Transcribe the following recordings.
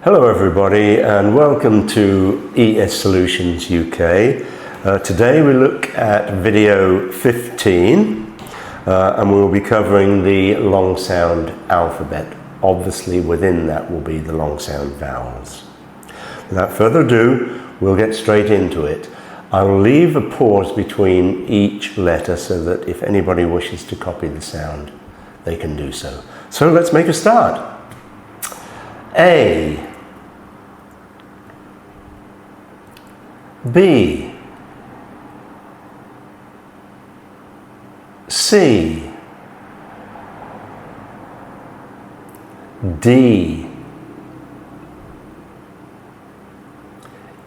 Hello everybody and welcome to ES Solutions UK. Today we look at video 15 and we'll be covering the long sound alphabet. Obviously within that will be the long sound vowels. Without further ado, we'll get straight into it. I'll leave a pause between each letter so that if anybody wishes to copy the sound, they can do so. So let's make a start. A, B, C, D,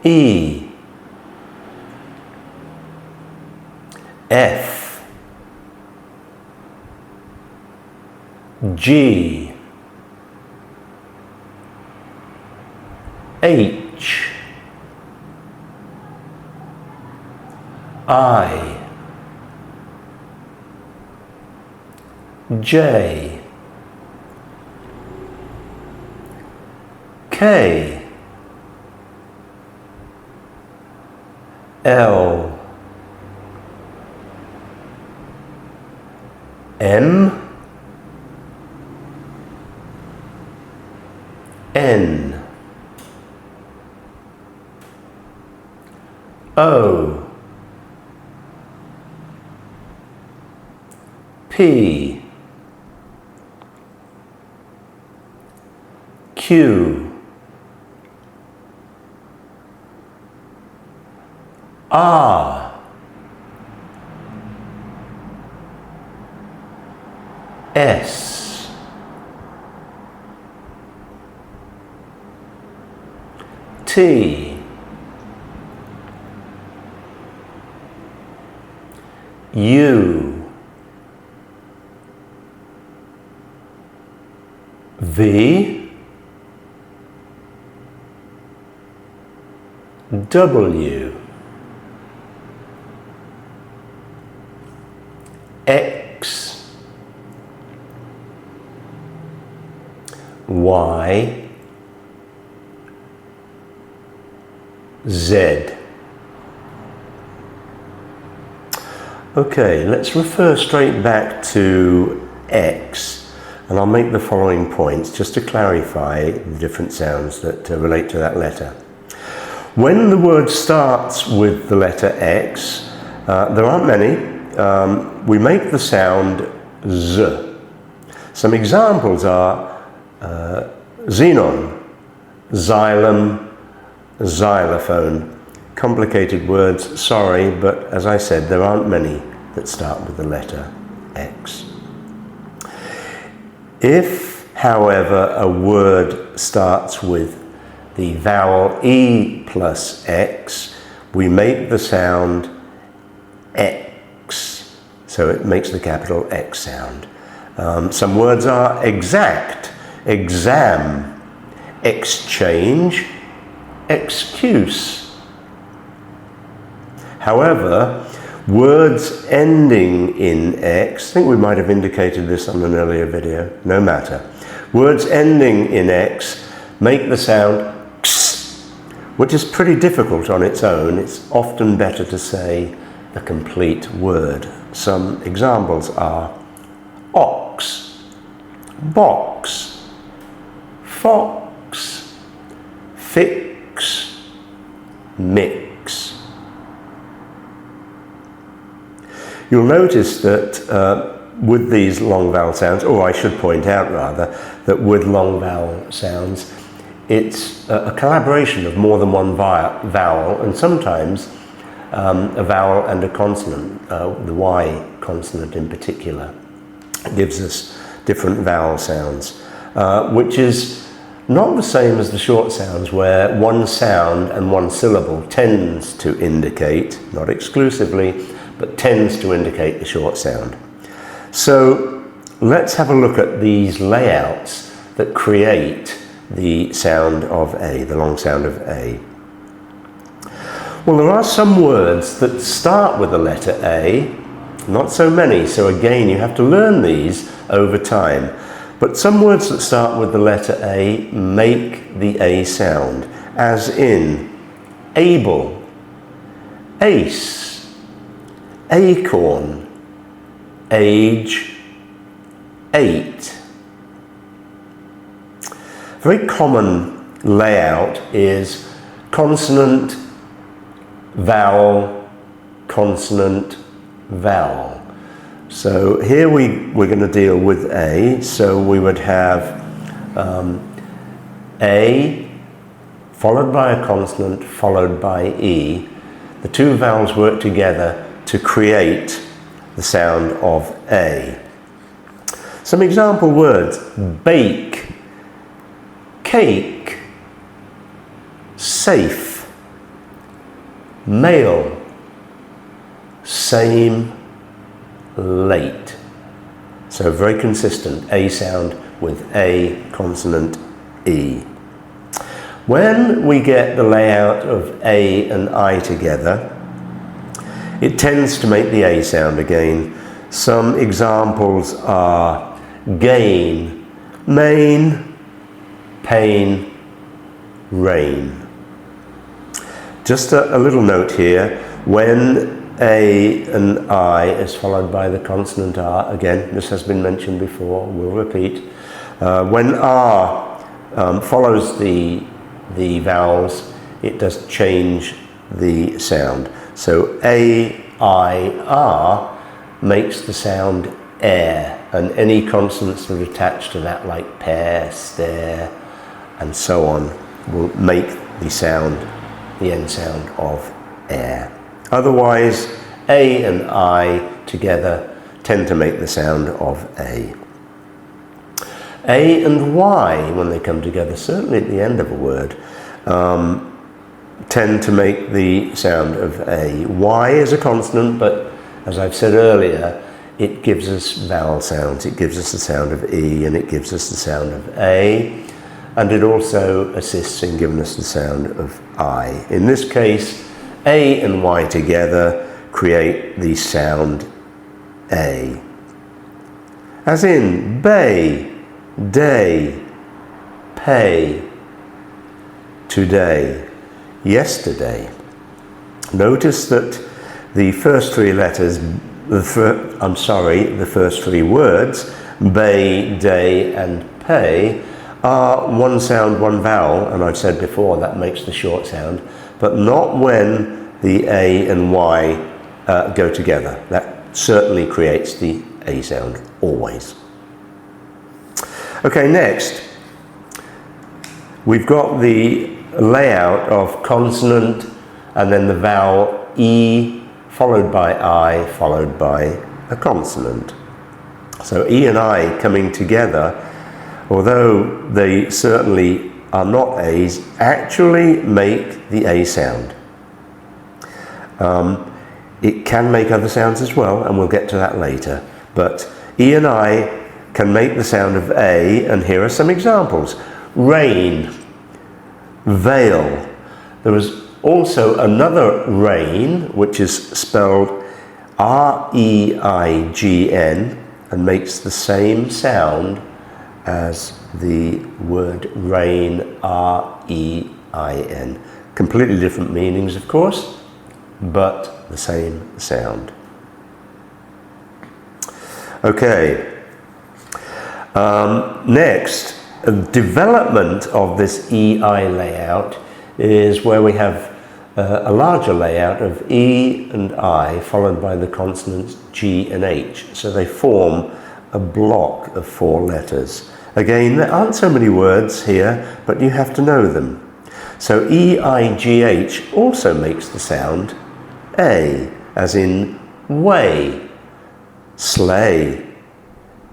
E, F, G, H, I, J, K, L, M, N, O, P, Q, R, S, T, U, V, W, X, Y, Z. Okay, let's refer straight back to X. And I'll make the following points just to clarify the different sounds that relate to that letter. When the word starts with the letter X, there aren't many, we make the sound Z. Some examples are xenon, xylem, xylophone. Complicated words, sorry, but as I said, there aren't many that start with the letter X. If, however, a word starts with the vowel E plus X, we make the sound X. So it makes the capital X sound. Some words are exact, exam, exchange, excuse. However, words ending in X, I think we might have indicated this on an earlier video, no matter. Words ending in X make the sound X, which is pretty difficult on its own. It's often better to say the complete word. Some examples are ox, box, fox, fix, mix. You'll notice that with these long vowel sounds, or I should point out rather, that with long vowel sounds, it's a collaboration of more than one vowel, and sometimes a vowel and a consonant, the Y consonant in particular, gives us different vowel sounds, which is not the same as the short sounds where one sound and one syllable tends to indicate, not exclusively, but tends to indicate the short sound. So let's have a look at these layouts that create the sound of A, the long sound of A. Well, there are some words that start with the letter A, not so many, so again you have to learn these over time. But some words that start with the letter A make the A sound, as in able, ace, acorn, age, eight. Very common layout is consonant, vowel, consonant, vowel. So here we're going to deal with A, so we would have A followed by a consonant followed by E. The two vowels work together to create the sound of A. Some example words: bake, cake, safe, mail, same, late. So very consistent A sound with A consonant E. When we get the layout of A and I together, it tends to make the A sound again. Some examples are gain, main, pain, rain. Just a little note here: when A and I is followed by the consonant R, again, this has been mentioned before, we'll repeat. When R follows the vowels, it does change the sound. So A, I, R makes the sound air, and any consonants that are attached to that, like pear, stare, and so on, will make the sound, the end sound of air. Otherwise, A and I together tend to make the sound of A. A and Y, when they come together, certainly at the end of a word, tend to make the sound of A. Y is a consonant, but as I've said earlier, it gives us vowel sounds. It gives us the sound of E, and it gives us the sound of A, and it also assists in giving us the sound of I. In this case, A and Y together create the sound A. As in bay, day, pay, today, yesterday. Notice that the first three letters, the first three words, bay, day, and pay, are one sound, one vowel, and I've said before that makes the short sound, but not when the A and Y go together. That certainly creates the A sound, always. Okay, next, we've got the layout of consonant and then the vowel E followed by I followed by a consonant. So E and I coming together, although they certainly are not A's, actually make the A sound. It can make other sounds as well, and we'll get to that later, but E and I can make the sound of A, and here are some examples. Rain, veil. There is also another rain, which is spelled R-E-I-G-N, and makes the same sound as the word rain, R-E-I-N. Completely different meanings, of course, but the same sound. Okay. Next, development of this EI layout is where we have a larger layout of E and I followed by the consonants G and H. So they form a block of 4 letters. Again, there aren't so many words here, but you have to know them. So E-I-G-H also makes the sound A, as in weigh, sleigh,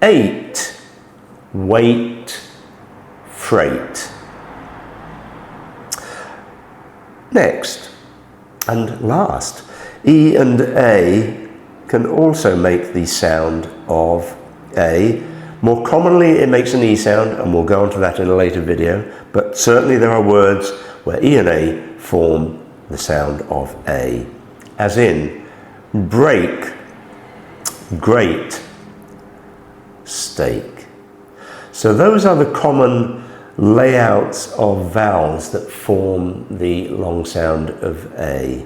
eight, weight, freight. Next, and last, E and A can also make the sound of A. More commonly it makes an E sound, and we'll go on to that in a later video, but certainly there are words where E and A form the sound of A, as in break, great, steak. So those are the common layouts of vowels that form the long sound of A.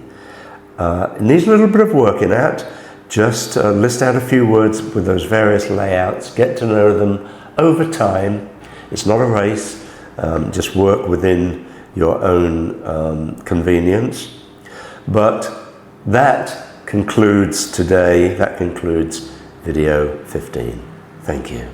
It needs a little bit of working out. Just list out a few words with those various layouts, get to know them over time. It's not a race, just work within your own convenience. But that concludes today, that concludes video 15. Thank you.